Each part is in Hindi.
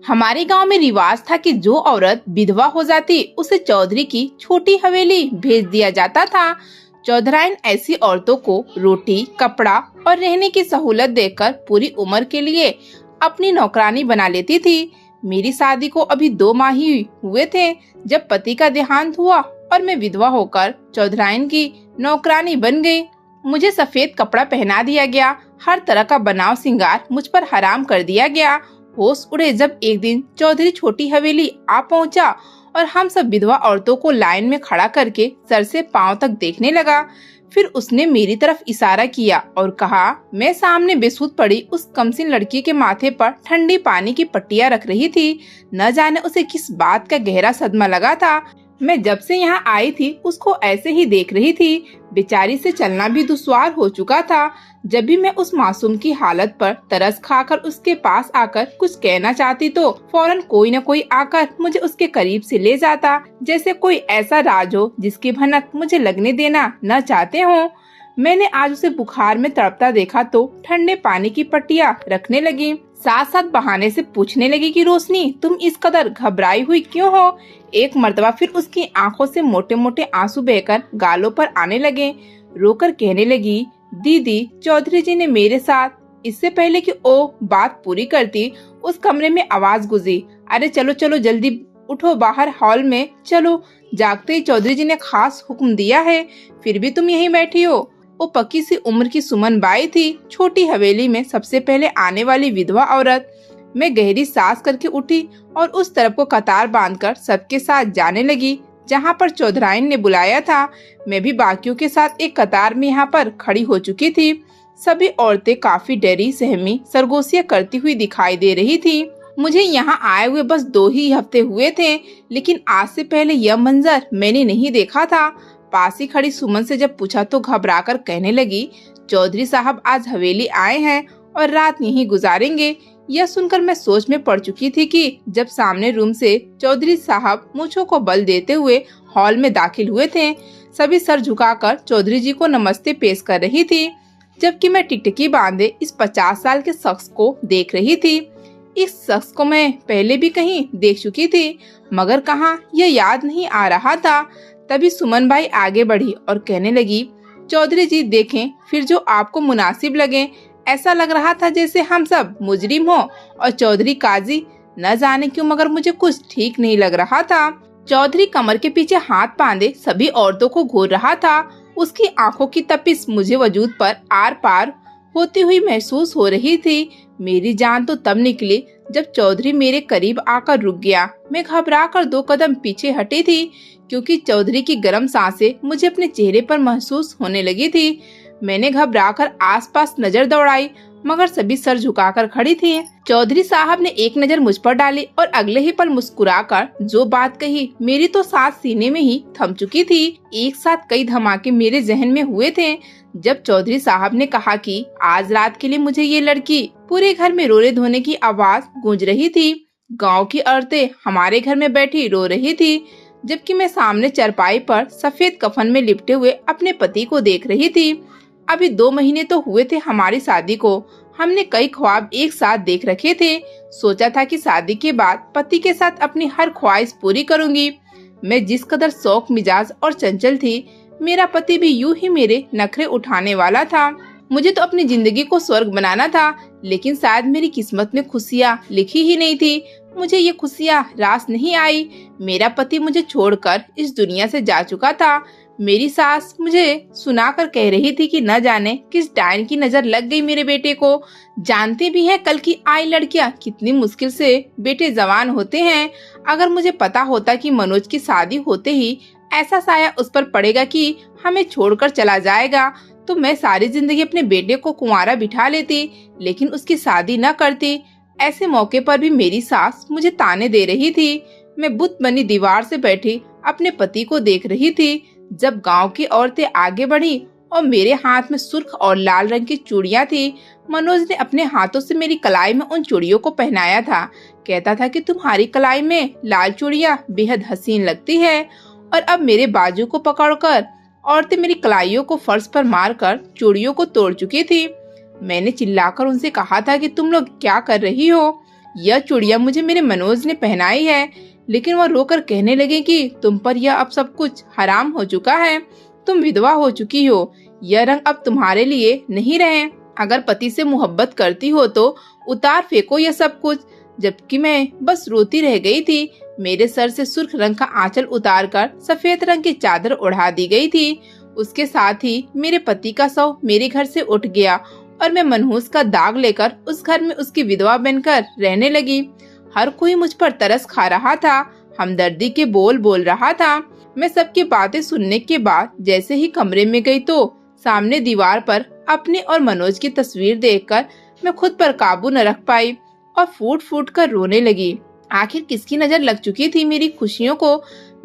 हमारे गांव में रिवाज था कि जो औरत विधवा हो जाती उसे चौधरी की छोटी हवेली भेज दिया जाता था। चौधराइन ऐसी औरतों को रोटी, कपड़ा और रहने की सहूलत देकर पूरी उम्र के लिए अपनी नौकरानी बना लेती थी। मेरी शादी को अभी 2 माह ही हुए थे जब पति का देहांत हुआ और मैं विधवा होकर चौधराइन की नौकरानी बन गई। मुझे सफेद कपड़ा पहना दिया गया, हर तरह का बनाव सिंगार मुझ पर हराम कर दिया गया। होश उड़े जब एक दिन चौधरी छोटी हवेली आ पहुंचा और हम सब विधवा औरतों को लाइन में खड़ा करके सर से पांव तक देखने लगा। फिर उसने मेरी तरफ इशारा किया और कहा। मैं सामने बेसुध पड़ी उस कमसीन लड़की के माथे पर ठंडी पानी की पट्टियां रख रही थी। न जाने उसे किस बात का गहरा सदमा लगा था। मैं जब से यहाँ आई थी उसको ऐसे ही देख रही थी। बेचारी से चलना भी दुश्वार हो चुका था। जब भी मैं उस मासूम की हालत पर तरस खाकर उसके पास आकर कुछ कहना चाहती तो फौरन कोई न कोई आकर मुझे उसके करीब से ले जाता, जैसे कोई ऐसा राज हो जिसकी भनक मुझे लगने देना न चाहते हो। मैंने आज उसे बुखार में तड़पता देखा तो ठंडे पानी की पट्टियां रखने लगी। साथ साथ बहाने से पूछने लगी कि रोशनी, तुम इस कदर घबराई हुई क्यों हो? एक मर्तबा फिर उसकी आंखों से मोटे मोटे आंसू बहकर गालों पर आने लगे। रोकर कहने लगी, दीदी, चौधरी जी ने मेरे साथ। इससे पहले कि ओ बात पूरी करती उस कमरे में आवाज गुजरी, अरे चलो चलो जल्दी उठो, बाहर हॉल में चलो। जागते ही चौधरी जी ने खास हुक्म दिया है, फिर भी तुम यहीं बैठी हो। वो पक्की सी उम्र की सुमन बाई थी, छोटी हवेली में सबसे पहले आने वाली विधवा औरत। मैं गहरी सांस करके उठी और उस तरफ को कतार बांधकर सबके साथ जाने लगी जहाँ पर चौधराइन ने बुलाया था। मैं भी बाकियों के साथ एक कतार में यहाँ पर खड़ी हो चुकी थी। सभी औरतें काफी डरी सहमी सरगोशियां करती हुई दिखाई दे रही थी। मुझे यहाँ आए हुए बस 2 ही हफ्ते हुए थे, लेकिन आज से पहले यह मंजर मैंने नहीं देखा था। पास ही खड़ी सुमन से जब पूछा तो घबराकर कहने लगी, चौधरी साहब आज हवेली आए हैं और रात यहीं गुजारेंगे। यह सुनकर मैं सोच में पड़ चुकी थी कि जब सामने रूम से चौधरी साहब मूंछों को बल देते हुए हॉल में दाखिल हुए थे, सभी सर झुकाकर चौधरी जी को नमस्ते पेश कर रही थी, जबकि मैं टिकटिकी बांधे इस 50 साल के शख्स को देख रही थी। इस शख्स को मैं पहले भी कहीं देख चुकी थी, मगर कहाँ यह याद नहीं आ रहा था। तभी सुमन बाई आगे बढ़ी और कहने लगी, चौधरी जी देखें, फिर जो आपको मुनासिब लगे। ऐसा लग रहा था जैसे हम सब मुजरिम हो और चौधरी काजी। न जाने क्यों मगर मुझे कुछ ठीक नहीं लग रहा था। चौधरी कमर के पीछे हाथ बांधे सभी औरतों को घूर रहा था। उसकी आंखों की तपिश मुझे वजूद पर आर पार होती हुई महसूस हो रही थी। मेरी जान तो तब निकली जब चौधरी मेरे करीब आकर रुक गया। मैं घबरा कर 2 कदम पीछे हटी थी, क्योंकि चौधरी की गर्म सांसें मुझे अपने चेहरे पर महसूस होने लगी थी। मैंने घबराकर आसपास नजर दौड़ाई, मगर सभी सर झुकाकर खड़ी थी। चौधरी साहब ने एक नजर मुझ पर डाली और अगले ही पल मुस्कुराकर जो बात कही, मेरी तो सांस सीने में ही थम चुकी थी। एक साथ कई धमाके मेरे जहन में हुए थे जब चौधरी साहब ने कहा कि आज रात के लिए मुझे ये लड़की। पूरे घर में रोने धोने की आवाज गूंज रही थी। गाँव की औरतें हमारे घर में बैठी रो रही थी, जबकि मैं सामने चरपाई पर सफेद कफन में लिपटे हुए अपने पति को देख रही थी। अभी 2 महीने तो हुए थे हमारी शादी को। हमने कई ख्वाब एक साथ देख रखे थे। सोचा था कि शादी के बाद पति के साथ अपनी हर ख्वाहिश पूरी करूंगी। मैं जिस कदर शौक मिजाज और चंचल थी, मेरा पति भी यूं ही मेरे नखरे उठाने वाला था। मुझे तो अपनी जिंदगी को स्वर्ग बनाना था, लेकिन शायद मेरी किस्मत में खुशियाँ लिखी ही नहीं थी। मुझे ये खुशियाँ रास नहीं आई। मेरा पति मुझे छोड़कर इस दुनिया से जा चुका था। मेरी सास मुझे सुनाकर कह रही थी कि न जाने किस डायन की नजर लग गई मेरे बेटे को। जानते भी हैं कल की आई लड़कियां कितनी मुश्किल से बेटे जवान होते हैं। अगर मुझे पता होता कि मनोज की शादी होते ही ऐसा साया उस पर पड़ेगा कि हमें छोड़कर चला जाएगा, तो मैं सारी जिंदगी अपने बेटे को कुंवारा बिठा लेती, लेकिन उसकी शादी न करती। ऐसे मौके पर भी मेरी सास मुझे ताने दे रही थी। मैं बुत बनी दीवार से बैठी अपने पति को देख रही थी। जब गांव की औरतें आगे बढ़ी और मेरे हाथ में सुर्ख और लाल रंग की चूड़ियां थी, मनोज ने अपने हाथों से मेरी कलाई में उन चूड़ियों को पहनाया था। कहता था कि तुम्हारी कलाई में लाल चूड़ियां बेहद हसीन लगती है। और अब मेरे बाजू को पकड़कर औरतें मेरी कलाइयों को फर्श पर मारकर चूड़ियों को तोड़ चुकी थी। मैंने चिल्लाकर उनसे कहा था कि तुम लोग क्या कर रही हो? यह चूड़ियां मुझे मेरे मनोज ने पहनाई है। लेकिन वह रोकर कहने लगे कि तुम पर यह अब सब कुछ हराम हो चुका है, तुम विधवा हो चुकी हो, यह रंग अब तुम्हारे लिए नहीं रहे। अगर पति से मोहब्बत करती हो तो उतार फेंको यह सब कुछ। जबकि मैं बस रोती रह गई थी। मेरे सर से सुर्ख रंग का आंचल उतारकर सफेद रंग की चादर ओढ़ा दी गई थी। उसके साथ ही मेरे पति का शव मेरे घर से उठ गया और मैं मनहूस का दाग लेकर उस घर में उसकी विधवा बनकर रहने लगी। हर कोई मुझ पर तरस खा रहा था, हमदर्दी के बोल बोल रहा था। मैं सबकी बातें सुनने के बाद जैसे ही कमरे में गई तो सामने दीवार पर अपने और मनोज की तस्वीर देखकर मैं खुद पर काबू न रख पाई और फूट फूट कर रोने लगी। आखिर किसकी नजर लग चुकी थी मेरी खुशियों को।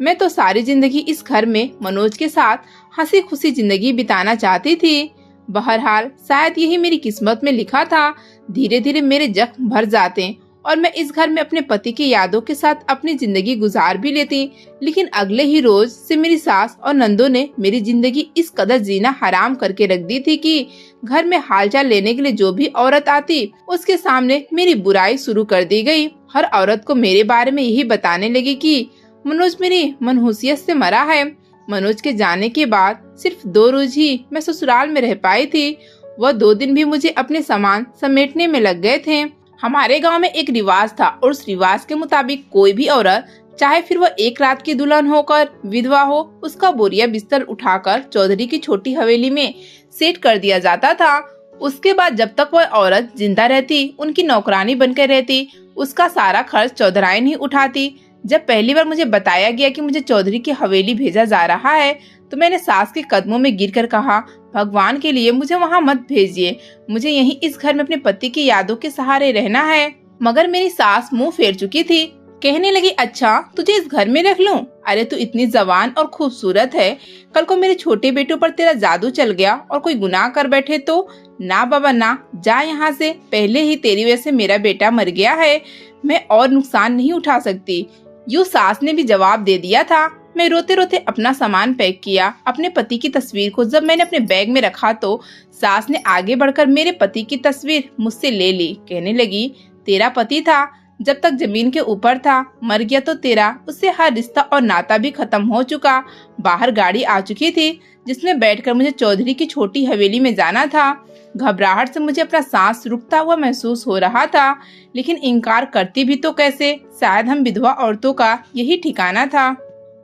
मैं तो सारी जिंदगी इस घर में मनोज के साथ हंसी खुशी जिंदगी बिताना चाहती थी। बहरहाल शायद यही मेरी किस्मत में लिखा था। धीरे धीरे मेरे जख्म भर जाते और मैं इस घर में अपने पति की यादों के साथ अपनी जिंदगी गुजार भी लेती। लेकिन अगले ही रोज से मेरी सास और नंदों ने मेरी जिंदगी इस कदर जीना हराम करके रख दी थी कि घर में हालचाल लेने के लिए जो भी औरत आती उसके सामने मेरी बुराई शुरू कर दी गई। हर औरत को मेरे बारे में यही बताने लगी कि मनोज मेरी मनहूसियत से मरा है। मनोज के जाने के बाद सिर्फ 2 रोज ही मैं ससुराल में रह पाई थी। वह 2 दिन भी मुझे अपने सामान समेटने में लग गए थे। हमारे गांव में एक रिवाज था और उस रिवाज के मुताबिक कोई भी औरत, चाहे फिर वह एक रात की दुल्हन होकर विधवा हो, उसका बोरिया बिस्तर उठाकर चौधरी की छोटी हवेली में सेट कर दिया जाता था। उसके बाद जब तक वह औरत जिंदा रहती, उनकी नौकरानी बनकर रहती, उसका सारा खर्च चौधराइन ही उठाती। जब पहली बार मुझे बताया गया कि मुझे चौधरी की हवेली भेजा जा रहा है तो मैंने सास के कदमों में गिरकर कहा, भगवान के लिए मुझे वहाँ मत भेजिए, मुझे यहीं इस घर में अपने पति की यादों के सहारे रहना है। मगर मेरी सास मुंह फेर चुकी थी। कहने लगी, अच्छा तुझे इस घर में रख लूं? अरे तू इतनी जवान और खूबसूरत है, कल को मेरे छोटे बेटों पर तेरा जादू चल गया और कोई गुनाह कर बैठे तो? ना बाबा ना, जा यहाँ से। पहले ही तेरी वजह से मेरा बेटा मर गया है, मैं और नुकसान नहीं उठा सकती। यूँ सास ने भी जवाब दे दिया था। मैं रोते रोते अपना सामान पैक किया। अपने पति की तस्वीर को जब मैंने अपने बैग में रखा तो सास ने आगे बढ़कर मेरे पति की तस्वीर मुझसे ले ली। कहने लगी, तेरा पति था, जब तक जमीन के ऊपर था, मर गया तो तेरा उससे हर रिश्ता और नाता भी खत्म हो चुका। बाहर गाड़ी आ चुकी थी जिसमें बैठकर मुझे चौधरी की छोटी हवेली में जाना था। घबराहट से मुझे अपना सांस रुकता हुआ महसूस हो रहा था, लेकिन इनकार करती भी तो कैसे? शायद हम विधवा औरतों का यही ठिकाना था।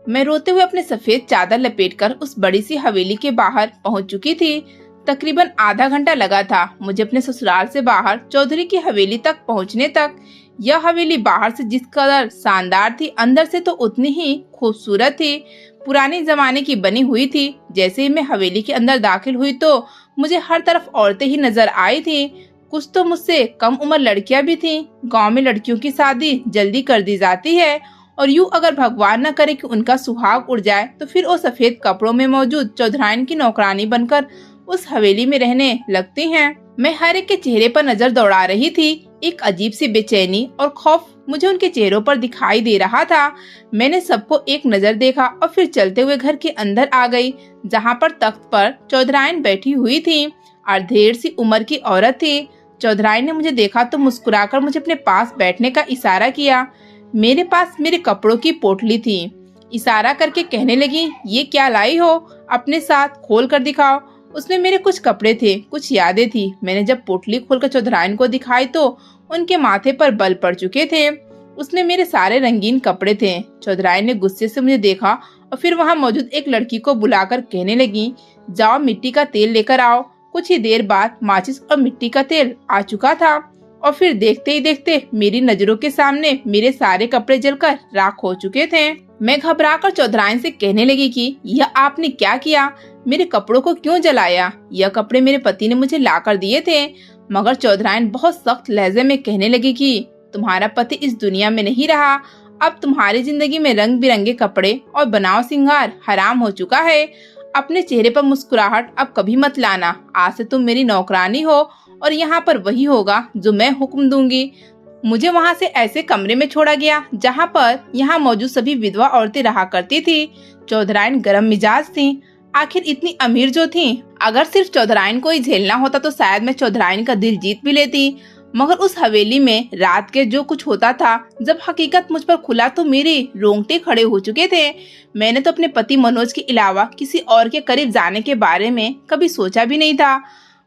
मैं रोते हुए अपने सफेद चादर लपेटकर उस बड़ी सी हवेली के बाहर पहुंच चुकी थी। तकरीबन आधा घंटा लगा था मुझे अपने ससुराल से बाहर चौधरी की हवेली तक पहुंचने तक। यह हवेली बाहर से जिस कदर शानदार थी, अंदर से तो उतनी ही खूबसूरत थी। पुराने जमाने की बनी हुई थी। जैसे ही मैं हवेली के अंदर दाखिल हुई तो मुझे हर तरफ औरतें ही नजर आई थी। कुछ तो मुझसे कम उम्र लड़कियां भी थीं। गांव में लड़कियों की शादी जल्दी कर दी जाती है और यूं अगर भगवान न करे कि उनका सुहाग उड़ जाए तो फिर वो सफेद कपड़ों में मौजूद चौधराइन की नौकरानी बनकर उस हवेली में रहने लगती हैं। मैं हर एक के चेहरे पर नजर दौड़ा रही थी। एक अजीब सी बेचैनी और खौफ मुझे उनके चेहरों पर दिखाई दे रहा था। मैंने सबको एक नजर देखा और फिर चलते हुए घर के अंदर आ गई, जहाँ पर तख्त पर चौधराइन बैठी हुई थी। अर्धेड़ सी उम्र की औरत थी। चौधराइन ने मुझे देखा तो मुस्कुराकर मुझे अपने पास बैठने का इशारा किया। मेरे पास मेरे कपड़ों की पोटली थी। इशारा करके कहने लगी, ये क्या लाई हो? अपने साथ खोल कर दिखाओ। उसमें मेरे कुछ कपड़े थे, कुछ यादें थी। मैंने जब पोटली खोलकर चौधराइन को दिखाई तो उनके माथे पर बल पड़ चुके थे। उसमें मेरे सारे रंगीन कपड़े थे। चौधराइन ने गुस्से से मुझे देखा और फिर वहां मौजूद एक लड़की को बुलाकर कहने लगी, जाओ मिट्टी का तेल लेकर आओ। कुछ ही देर बाद माचिस और मिट्टी का तेल आ चुका था और फिर देखते ही देखते मेरी नजरों के सामने मेरे सारे कपड़े जलकर राख हो चुके थे। मैं घबराकर चौधराइन से कहने लगी कि यह आपने क्या किया? मेरे कपड़ों को क्यों जलाया? यह कपड़े मेरे पति ने मुझे ला कर दिए थे। मगर चौधराइन बहुत सख्त लहजे में कहने लगी कि तुम्हारा पति इस दुनिया में नहीं रहा। अब तुम्हारी जिंदगी में रंग बिरंगे कपड़े और बनाव सिंगार हराम हो चुका है। अपने चेहरे पर मुस्कुराहट अब कभी मत लाना। आज से तुम मेरी नौकरानी हो और यहाँ पर वही होगा जो मैं हुक्म दूंगी। मुझे वहाँ से ऐसे कमरे में छोड़ा गया जहाँ पर यहाँ मौजूद सभी विधवा औरतें रहा करती थी। चौधराइन गरम मिजाज थी। आखिर इतनी अमीर जो थी, अगर सिर्फ चौधराइन को ही झेलना होता तो शायद मैं चौधराइन का दिल जीत भी लेती। मगर उस हवेली में रात के जो कुछ होता था, जब हकीकत मुझ पर खुला तो मेरे रोंगटे खड़े हो चुके थे। मैंने तो अपने पति मनोज के अलावा किसी और के करीब जाने के बारे में कभी सोचा भी नहीं था।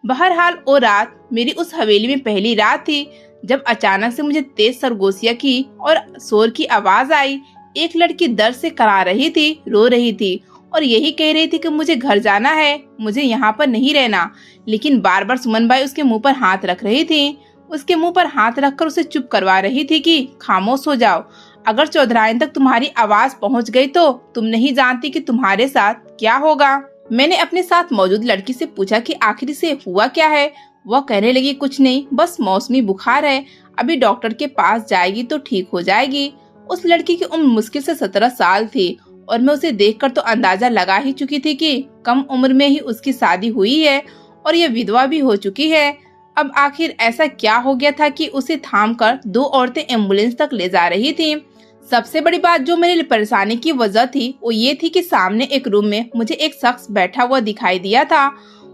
बहरहाल वो रात मेरी उस हवेली में पहली रात थी, जब अचानक से मुझे तेज सरगोशिया की और शोर की आवाज आई। एक लड़की दर्द से करा रही थी, रो रही थी और यही कह रही थी कि मुझे घर जाना है, मुझे यहाँ पर नहीं रहना। लेकिन बार बार सुमन बाई उसके मुंह पर हाथ रख रही थी, उसके मुंह पर हाथ रखकर उसे चुप करवा रही थी कि खामोश हो जाओ। अगर चौधराइन तक तुम्हारी आवाज पहुँच गई तो तुम नहीं जानती कि तुम्हारे साथ क्या होगा। मैंने अपने साथ मौजूद लड़की से पूछा कि आखिर से हुआ क्या है। वह कहने लगी, कुछ नहीं, बस मौसमी बुखार है, अभी डॉक्टर के पास जाएगी तो ठीक हो जाएगी। उस लड़की की उम्र मुश्किल से 17 साल थी और मैं उसे देखकर तो अंदाजा लगा ही चुकी थी कि कम उम्र में ही उसकी शादी हुई है और यह विधवा भी हो चुकी है। अब आखिर ऐसा क्या हो गया था कि उसे थामकर 2 औरतें एम्बुलेंस तक ले जा रही थी। सबसे बड़ी बात जो मेरी परेशानी की वजह थी वो ये थी कि सामने एक रूम में मुझे एक शख्स बैठा हुआ दिखाई दिया था।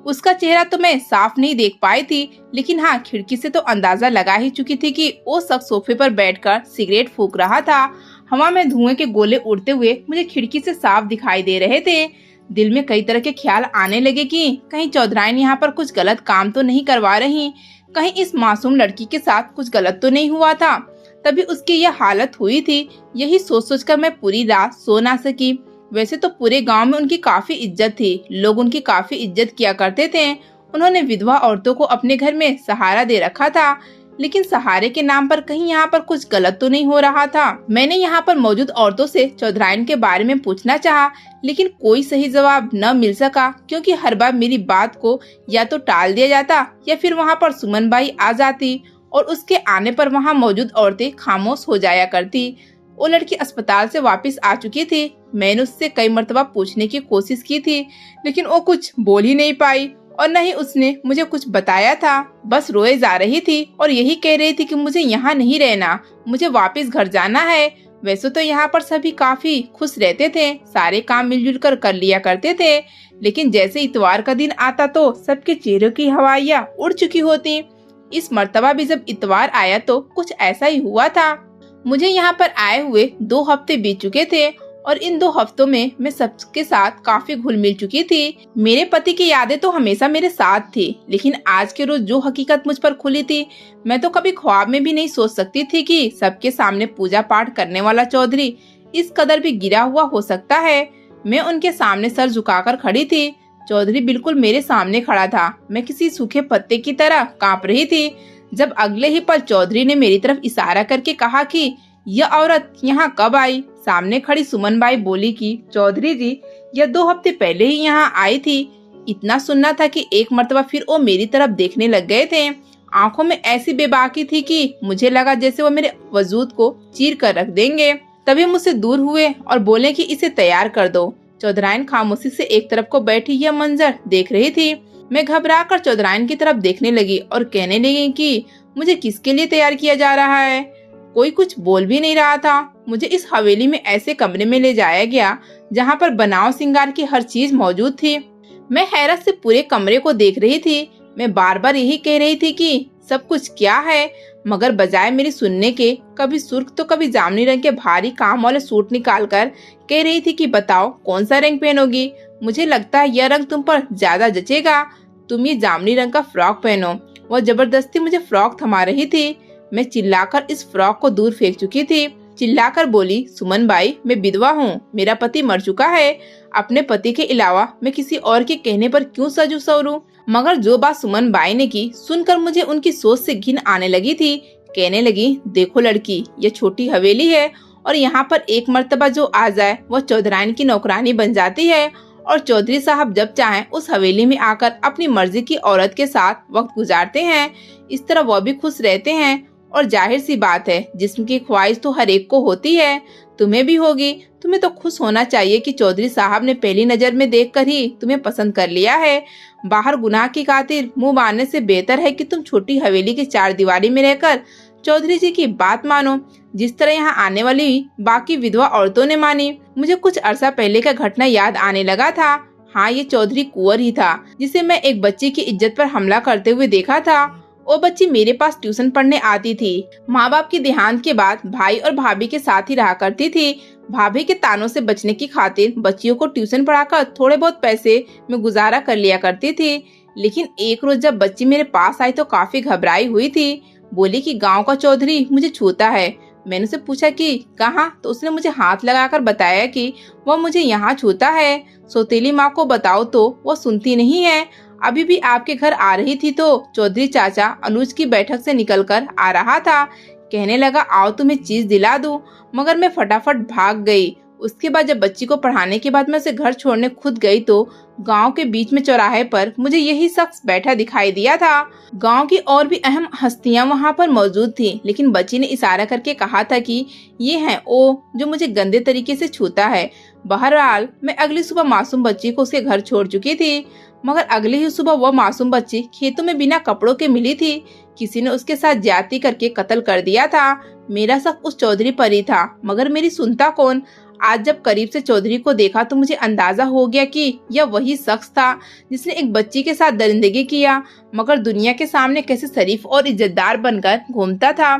उसका चेहरा तो मैं साफ नहीं देख पाई थी, लेकिन हाँ, खिड़की से तो अंदाजा लगा ही चुकी थी कि वो शख्स सोफे पर बैठकर सिगरेट फूंक रहा था। हवा में धुएं के गोले उड़ते हुए मुझे खिड़की से साफ दिखाई दे रहे थे। दिल में कई तरह के ख्याल आने लगे कि कहीं चौधराइन यहाँ पर कुछ गलत काम तो नहीं करवा रही, कहीं इस मासूम लड़की के साथ कुछ गलत तो नहीं हुआ था, तभी उसकी यह हालत हुई थी। यही सोच सोचकर मैं पूरी रात सो ना सकी। वैसे तो पूरे गांव में उनकी काफी इज्जत थी, लोग उनकी काफी इज्जत किया करते थे। उन्होंने विधवा औरतों को अपने घर में सहारा दे रखा था, लेकिन सहारे के नाम पर कहीं यहाँ पर कुछ गलत तो नहीं हो रहा था। मैंने यहाँ पर मौजूद औरतों से चौधराइन के बारे में पूछना चाहा, लेकिन कोई सही जवाब न मिल सका, क्योंकि हर बार मेरी बात को या तो टाल दिया जाता या फिर वहाँ पर सुमन बाई आ जाती और उसके आने पर वहाँ मौजूद औरतें खामोश हो जाया करती। वो लड़की अस्पताल से वापस आ चुकी थी। मैंने उससे कई मर्तबा पूछने की कोशिश की थी, लेकिन वो कुछ बोल ही नहीं पाई और न ही उसने मुझे कुछ बताया था। बस रोए जा रही थी और यही कह रही थी कि मुझे यहाँ नहीं रहना, मुझे वापस घर जाना है। वैसे तो यहाँ पर सभी काफी खुश रहते थे, सारे काम मिलजुल कर लिया करते थे, लेकिन जैसे इतवार का दिन आता तो सबके चेहरों की हवाइयाँ उड़ चुकी होती। इस मर्तबा भी जब इतवार आया तो कुछ ऐसा ही हुआ था। मुझे यहाँ पर आए हुए 2 हफ्ते बीत चुके थे और इन 2 हफ्तों में मैं सबके साथ काफी घुल मिल चुकी थी। मेरे पति की यादें तो हमेशा मेरे साथ थी, लेकिन आज के रोज जो हकीकत मुझ पर खुली थी, मैं तो कभी ख्वाब में भी नहीं सोच सकती थी कि सबके सामने पूजा पाठ करने वाला चौधरी इस कदर भी गिरा हुआ हो सकता है। मैं उनके सामने सर झुकाकर खड़ी थी। चौधरी बिल्कुल मेरे सामने खड़ा था। मैं किसी सूखे पत्ते की तरह कांप रही थी, जब अगले ही पल चौधरी ने मेरी तरफ इशारा करके कहा कि यह औरत यहाँ कब आई। सामने खड़ी सुमन बाई बोली कि चौधरी जी, यह 2 हफ्ते पहले ही यहाँ आई थी। इतना सुनना था कि एक मर्तबा फिर वो मेरी तरफ देखने लग गए थे। आंखों में ऐसी बेबाकी थी कि मुझे लगा जैसे वो मेरे वजूद को चीर कर रख देंगे। तभी मुझसे दूर हुए और बोले कि इसे तैयार कर दो। चौधराइन खामोशी से एक तरफ को बैठी यह मंजर देख रही थी। मैं घबरा कर चौधराइन की तरफ देखने लगी और कहने लगी कि मुझे किसके लिए तैयार किया जा रहा है। कोई कुछ बोल भी नहीं रहा था। मुझे इस हवेली में ऐसे कमरे में ले जाया गया जहाँ पर बनाव सिंगार की हर चीज मौजूद थी। मैं हैरत से पूरे कमरे को देख रही थी। मैं बार बार यही कह रही थी कि सब कुछ क्या है, मगर बजाय मेरी सुनने के कभी सुर्ख तो कभी जामुनी रंग के भारी काम वाले सूट निकाल कर कह रही थी कि बताओ कौन सा रंग पहनोगी। मुझे लगता है यह रंग तुम पर ज्यादा जचेगा, तुम ये जामुनी रंग का फ्रॉक पहनो। वह जबरदस्ती मुझे फ्रॉक थमा रही थी। मैं चिल्लाकर इस फ्रॉक को दूर फेंक चुकी थी। चिल्लाकर बोली, सुमन बाई, मैं विधवा हूँ, मेरा पति मर चुका है। अपने पति के अलावा मैं किसी और के कहने पर क्यों सजू सवरूं। मगर जो बात सुमन बाई ने की सुनकर मुझे उनकी सोच से घिन आने लगी थी। कहने लगी, देखो लड़की, ये छोटी हवेली है और यहाँ पर एक मर्तबा जो आ जाए वह चौधराइन की नौकरानी बन जाती है और चौधरी साहब जब चाहें उस हवेली में आकर अपनी मर्जी की औरत के साथ वक्त गुजारते हैं। इस तरह वह भी खुश रहते हैं और जाहिर सी बात है, जिस्म की ख्वाहिश तो हर एक को होती है, तुम्हें भी होगी। तुम्हें तो खुश होना चाहिए कि चौधरी साहब ने पहली नजर में देखकर ही तुम्हें पसंद कर लिया है। बाहर गुनाह की खातिर मुंह मारने से बेहतर है कि तुम छोटी हवेली की 4 दीवारी में रहकर चौधरी जी की बात मानो, जिस तरह यहाँ आने वाली बाकी विधवा औरतों ने मानी। मुझे कुछ अरसा पहले का घटना याद आने लगा था। हाँ, ये चौधरी कुंवर ही था जिसे मैं एक बच्ची की इज्जत पर हमला करते हुए देखा था। वो बच्ची मेरे पास ट्यूशन पढ़ने आती थी। माँ बाप की देहांत के बाद भाई और भाभी के साथ ही रहा करती थी। भाभी के तानों से बचने की खातिर बच्चियों को ट्यूशन पढ़ाकर थोड़े बहुत पैसे में गुजारा कर लिया करती थी। लेकिन एक रोज जब बच्ची मेरे पास आई तो काफी घबराई हुई थी। बोली कि गांव का चौधरी मुझे छूता है। मैंने उसे पूछा कि कहाँ, तो उसने मुझे हाथ लगाकर बताया कि वह मुझे यहाँ छूता है। सौतेली माँ को बताओ तो वो सुनती नहीं है। अभी भी आपके घर आ रही थी तो चौधरी चाचा अनुज की बैठक से निकलकर आ रहा था। कहने लगा आओ तुम्हें चीज दिला दूं, मगर मैं फटाफट भाग गई। उसके बाद जब बच्ची को पढ़ाने के बाद मैं उसे घर छोड़ने खुद गई तो गांव के बीच में चौराहे पर मुझे यही शख्स बैठा दिखाई दिया था। गांव की और भी अहम हस्तियां वहां पर मौजूद थी, लेकिन बच्ची ने इशारा करके कहा था कि ये है वो जो मुझे गंदे तरीके से छूता है। बहरहाल मैं अगली सुबह मासूम बच्ची को उसके घर छोड़ चुकी थी, मगर अगली ही सुबह वह मासूम बच्ची खेतों में बिना कपड़ों के मिली थी। किसी ने उसके साथ ज्यादती करके कत्ल कर दिया था। मेरा शक उस चौधरी पर ही था, मगर मेरी सुनता कौन। आज जब करीब से चौधरी को देखा तो मुझे अंदाजा हो गया कि यह वही शख्स था जिसने एक बच्ची के साथ दरिंदगी किया, मगर दुनिया के सामने कैसे शरीफ और इज्जतदार बनकर घूमता था।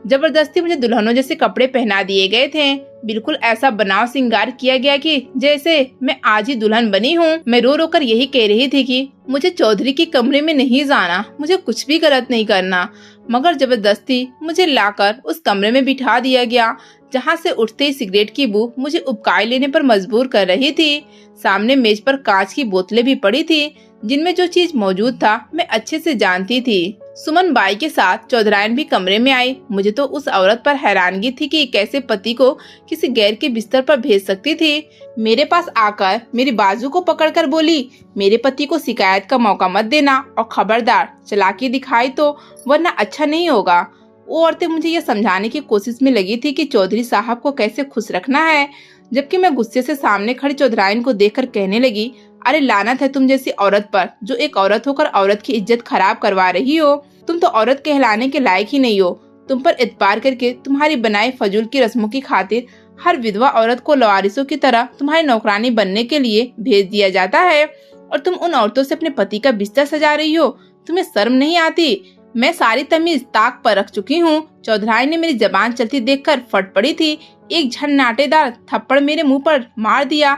जबरदस्ती मुझे दुल्हनों जैसे कपड़े पहना दिए गए थे। बिल्कुल ऐसा बनाव श्रृंगार किया गया कि जैसे मैं आज ही दुल्हन बनी हूँ। मैं रो रो कर यही कह रही थी कि मुझे चौधरी के कमरे में नहीं जाना, मुझे कुछ भी गलत नहीं करना, मगर जबरदस्ती मुझे लाकर उस कमरे में बिठा दिया गया जहाँ से उठते ही सिगरेट की बू मुझे उबकाई लेने पर मजबूर कर रही थी। सामने मेज पर कांच की बोतलें भी पड़ी थी जिनमें जो चीज मौजूद था मैं अच्छे से जानती थी। सुमन बाई के साथ चौधरायन भी कमरे में आई। मुझे तो उस औरत पर हैरानगी थी कि कैसे पति को किसी गैर के बिस्तर पर भेज सकती थी। मेरे पास आकर मेरी बाजू को पकड़कर बोली, मेरे पति को शिकायत का मौका मत देना और खबरदार चालाकी दिखाई तो वरना अच्छा नहीं होगा। वो औरतें मुझे ये समझाने की कोशिश में लगी थी कि चौधरी साहब को कैसे खुश रखना है, जबकि मैं गुस्से से सामने खड़ी चौधरायन को देखकर कहने लगी, अरे लानत है तुम जैसी औरत पर जो एक औरत होकर औरत की इज्जत खराब करवा रही हो। तुम तो औरत कहलाने के लायक ही नहीं हो। तुम पर एतबार करके तुम्हारी बनाई फजूल की रस्मों की खातिर हर विधवा औरत को लवारिसों की तरह तुम्हारी नौकरानी बनने के लिए भेज दिया जाता है, और तुम उन औरतों से अपने पति का बिस्तर सजा रही हो। तुम्हें शर्म नहीं आती? मैं सारी तमीज ताक पर रख चुकी हूँ। चौधराई ने मेरी जबान चलती देखकर फट पड़ी थी। एक झन्नाटेदार थप्पड़ मेरे मुंह पर मार दिया।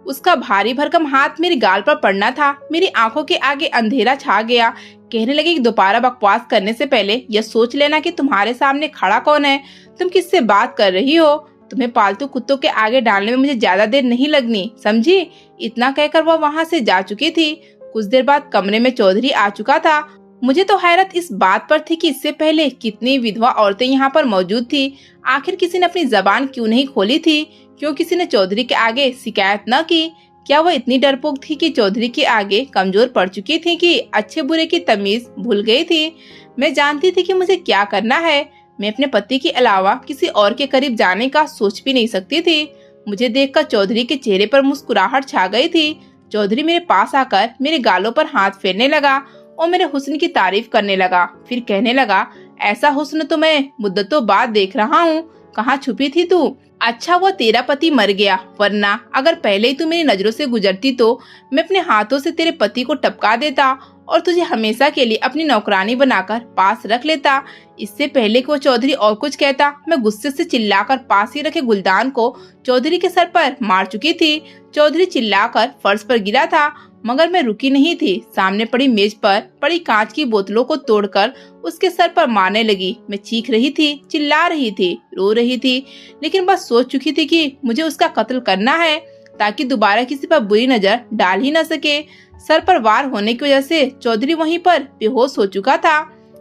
उसका भारी भरकम हाथ मेरे गाल पर पड़ना था। मेरी आंखों के आगे अंधेरा छा गया। कहने लगी कि दोबारा बकवास करने से पहले यह सोच लेना कि तुम्हारे सामने खड़ा कौन है, तुम किससे बात कर रही हो। तुम्हें पालतू कुत्तों के आगे डालने में मुझे ज्यादा देर नहीं लगनी, समझी। इतना कहकर वह वहाँ से जा चुकी थी। कुछ देर बाद कमरे में चौधरी आ चुका था। मुझे तो हैरत इस बात पर थी कि इससे पहले कितनी विधवा औरतें यहाँ पर मौजूद थी। आखिर किसी ने अपनी जबान क्यों नहीं खोली थी? क्यों किसी ने चौधरी के आगे शिकायत न की? क्या वह इतनी डरपोक थी कि चौधरी के आगे कमजोर पड़ चुकी थी कि अच्छे बुरे की तमीज भूल गई थी? मैं जानती थी कि मुझे क्या करना है। मैं अपने पति के अलावा किसी और के करीब जाने का सोच भी नहीं सकती थी। मुझे देखकर चौधरी के चेहरे पर मुस्कुराहट छा गई थी। चौधरी मेरे पास आकर मेरे गालों पर हाथ फेरने लगा और मेरे हुस्न की तारीफ करने लगा। फिर कहने लगा, ऐसा हुस्न तो मैं मुद्दतों बाद देख रहा हूँ। कहाँ छुपी थी तू? अच्छा वो तेरा पति मर गया, वरना अगर पहले ही तू मेरी नजरों से गुजरती तो मैं अपने हाथों से तेरे पति को टपका देता और तुझे हमेशा के लिए अपनी नौकरानी बनाकर पास रख लेता। इससे पहले कि वो चौधरी और कुछ कहता, मैं गुस्से से चिल्लाकर पास ही रखे गुलदान को चौधरी के सर पर मार चुकी थी। चौधरी चिल्लाकर फर्श पर गिरा था, मगर मैं रुकी नहीं थी। सामने पड़ी मेज पर पड़ी कांच की बोतलों को तोड़कर उसके सर पर मारने लगी। मैं चीख रही थी, चिल्ला रही थी, रो रही थी, लेकिन बस सोच चुकी थी कि मुझे उसका कत्ल करना है ताकि दोबारा किसी पर बुरी नजर डाल ही न सके। सर पर वार होने की वजह से चौधरी वहीं पर बेहोश हो चुका था,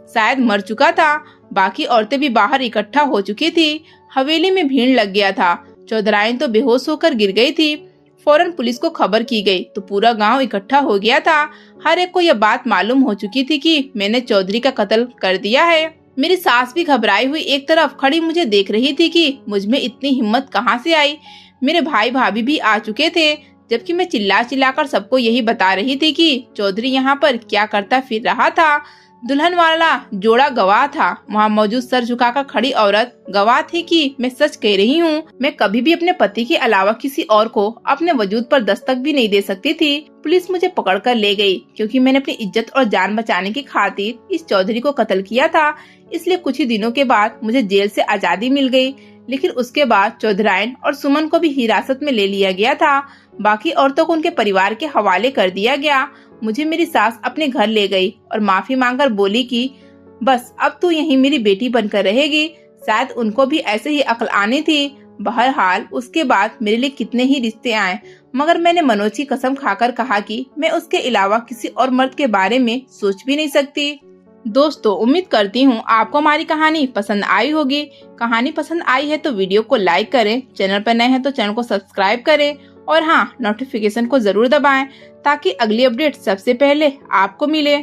शायद मर चुका था। बाकी औरतें भी बाहर इकट्ठा हो चुकी थी। हवेली में भीड़ लग गया था। चौधराइन तो बेहोश होकर गिर गई थी। फौरन पुलिस को खबर की गई तो पूरा गांव इकट्ठा हो गया था। हर एक को यह बात मालूम हो चुकी थी कि मैंने चौधरी का कत्ल कर दिया है। मेरी सास भी घबराई हुई एक तरफ खड़ी मुझे देख रही थी कि मुझ में इतनी हिम्मत कहाँ से आई। मेरे भाई भाभी भी आ चुके थे, जबकि मैं चिल्ला चिल्लाकर सबको यही बता रही थी कि चौधरी यहाँ पर क्या करता फिर रहा था। दुल्हन वाला जोड़ा गवाह था। वहाँ मौजूद सर झुकाकर खड़ी औरत गवाह थी कि मैं सच कह रही हूँ। मैं कभी भी अपने पति के अलावा किसी और को अपने वजूद पर दस्तक भी नहीं दे सकती थी। पुलिस मुझे पकड़कर ले गई क्योंकि मैंने अपनी इज्जत और जान बचाने की खातिर इस चौधरी को कत्ल किया था। इसलिए कुछ ही दिनों के बाद मुझे जेल से आजादी मिल गई। लेकिन उसके बाद चौधराइन और सुमन को भी हिरासत में ले लिया गया था। बाकी औरतों को उनके परिवार के हवाले कर दिया गया। मुझे मेरी सास अपने घर ले गई और माफी मांगकर बोली कि बस अब तू यहीं मेरी बेटी बनकर रहेगी। शायद उनको भी ऐसे ही अक्ल आनी थी। बहरहाल उसके बाद मेरे लिए कितने ही रिश्ते आए, मगर मैंने मनोज की कसम खाकर कहा कि मैं उसके अलावा किसी और मर्द के बारे में सोच भी नहीं सकती। दोस्तों, उम्मीद करती हूँ आपको हमारी कहानी पसंद आई होगी। कहानी पसंद आई है तो वीडियो को लाइक करें, चैनल पर नए हैं तो चैनल को सब्सक्राइब करें और हाँ, नोटिफिकेशन को जरूर दबाएं ताकि अगली अपडेट सबसे पहले आपको मिले।